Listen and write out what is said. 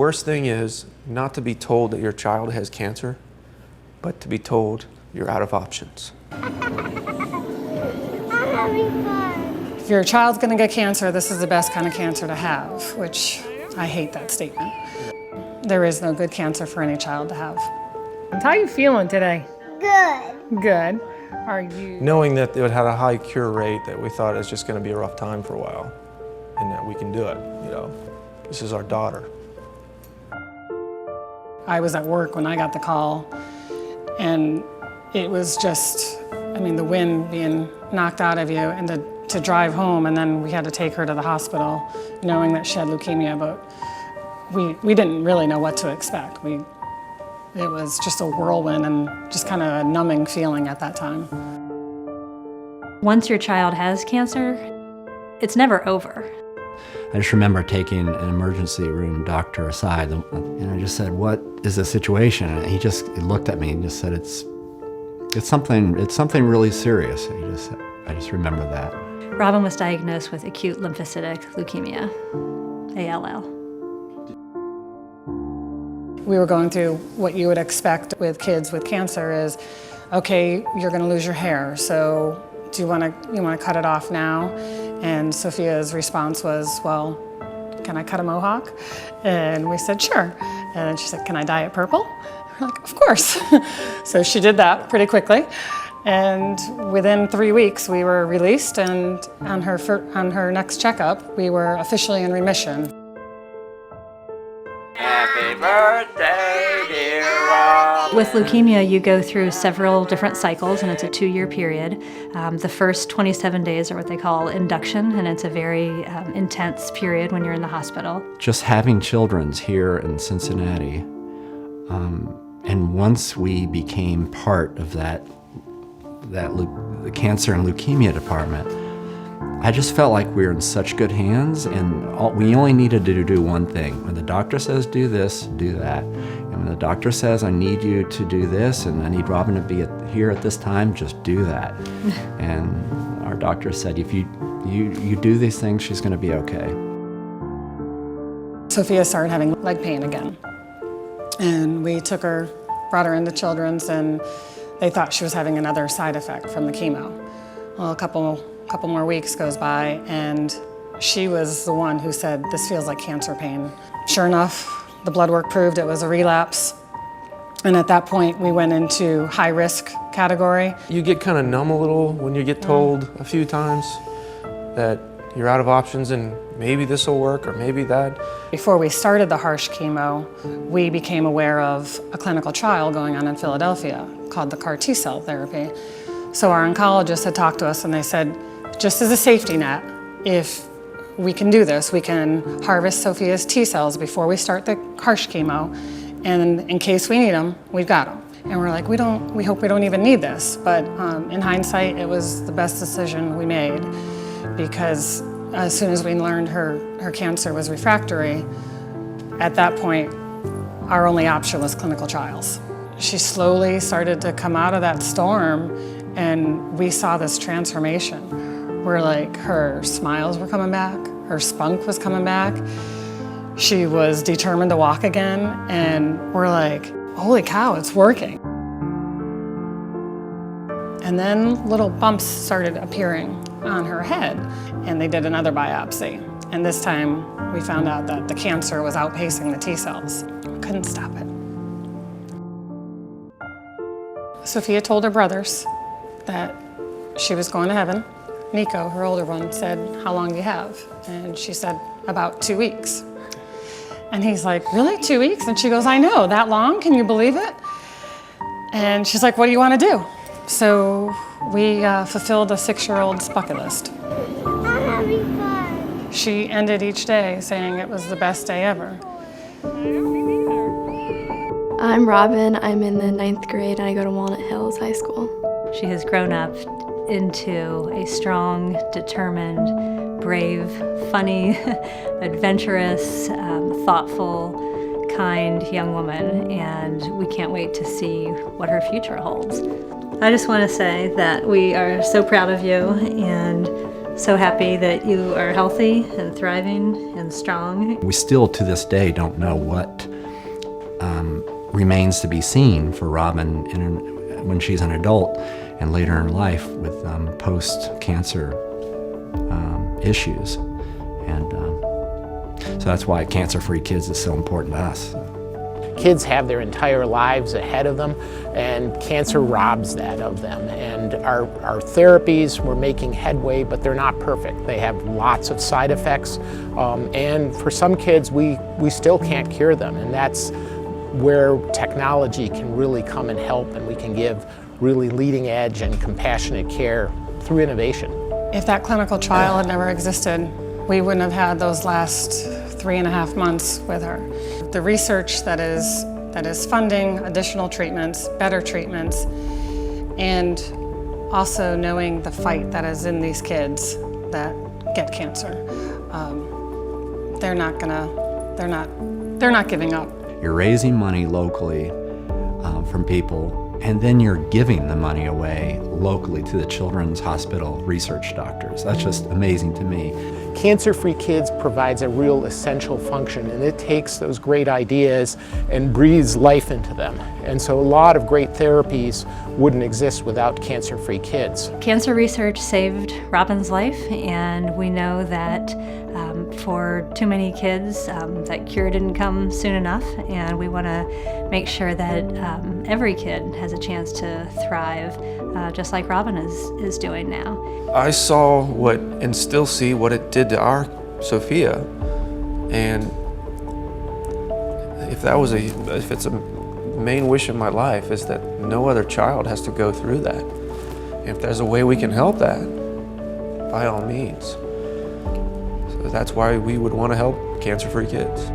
worst thing is not to be told that your child has cancer, but to be told you're out of options. If your child's gonna get cancer, this is the best kind of cancer to have, which I hate that statement. There is no good cancer for any child to have. How are you feeling today? Good. Good. Are you? Knowing that it had a high cure rate, that we thought it was just going to be a rough time for a while, and that we can do it, you know. This is our daughter. I was at work when I got the call, and it was just, I mean, the wind being knocked out of you, and to drive home, and then we had to take her to the hospital, knowing that she had leukemia, but we didn't really know what to expect. It was just a whirlwind and just kind of a numbing feeling at that time. Once your child has cancer, it's never over. I just remember taking an emergency room doctor aside, and I just said, "What is the situation?" And he looked at me and just said, "It's something really serious." I just remember that. Robin was diagnosed with acute lymphocytic leukemia, ALL. We were going through what you would expect with kids with cancer is, okay, you're gonna lose your hair, so do you wanna cut it off now? And Sophia's response was, well, can I cut a mohawk? And we said, sure. And she said, can I dye it purple? We're like, of course. So she did that pretty quickly. And within 3 weeks, we were released, and on her next checkup, we were officially in remission. Happy birthday, dear Rob. With leukemia, you go through several different cycles, and it's a 2-year period. The first 27 days are what they call induction, and it's a very intense period when you're in the hospital. Just having children's here in Cincinnati, and once we became part of the cancer and leukemia department, I just felt like we were in such good hands, and we only needed to do one thing. When the doctor says do this, do that. And when the doctor says I need you to do this and I need Robin to be here at this time, just do that. And our doctor said, if you do these things, she's going to be okay. Sophia started having leg pain again. And we brought her into Children's, and they thought she was having another side effect from the chemo. Well, a couple more weeks goes by, and she was the one who said, this feels like cancer pain. Sure enough, the blood work proved it was a relapse. And at that point, we went into high risk category. You get kind of numb a little when you get told a few times that you're out of options and maybe this will work or maybe that. Before we started the harsh chemo, we became aware of a clinical trial going on in Philadelphia called the CAR T-cell therapy. So our oncologists had talked to us, and they said, just as a safety net, if we can do this, we can harvest Sophia's T-cells before we start the harsh chemo, and in case we need them, we've got them. And we're like, we hope we don't even need this. But in hindsight, it was the best decision we made, because as soon as we learned her cancer was refractory, at that point, our only option was clinical trials. She slowly started to come out of that storm, and we saw this transformation where, like, her smiles were coming back, her spunk was coming back, she was determined to walk again, and we're like, holy cow, it's working. And then little bumps started appearing on her head, and they did another biopsy. And this time we found out that the cancer was outpacing the T-cells. We couldn't stop it. Sophia told her brothers that she was going to heaven. Nico, her older one, said, how long do you have? And she said, about 2 weeks. And he's like, really, 2 weeks? And she goes, I know, that long, can you believe it? And she's like, what do you want to do? So we fulfilled a 6-year-old's bucket list. I'm having fun. She ended each day saying it was the best day ever. I'm Robin. I'm in the 9th grade, and I go to Walnut Hills High School. She has grown up into a strong, determined, brave, funny, adventurous, thoughtful, kind young woman, and we can't wait to see what her future holds. I just want to say that we are so proud of you and so happy that you are healthy and thriving and strong. We still, to this day, don't know what remains to be seen for Robin when she's an adult and later in life with post-cancer issues. And so that's why Cancer-Free Kids is so important to us. Kids have their entire lives ahead of them, and cancer robs that of them. And our therapies, we're making headway, but they're not perfect. They have lots of side effects, and for some kids, we still can't cure them, and that's where technology can really come and help, and we can give really leading edge and compassionate care through innovation. If that clinical trial had never existed, we wouldn't have had those last 3.5 months with her. The research that is funding additional treatments, better treatments, and also knowing the fight that is in these kids that get cancer. They're not giving up. You're raising money locally from people, and then you're giving the money away locally to the Children's Hospital research doctors. That's just amazing to me. Cancer-Free Kids provides a real essential function, and it takes those great ideas and breathes life into them. And so a lot of great therapies wouldn't exist without Cancer-Free Kids. Cancer research saved Robin's life, and we know that for too many kids, that cure didn't come soon enough, and we want to make sure that every kid has a chance to thrive, just like Robin is doing now. I saw and still see what it did to our Sophia, and if it's a main wish of my life is that no other child has to go through that. If there's a way we can help that, by all means. So that's why we would want to help Cancer-Free Kids.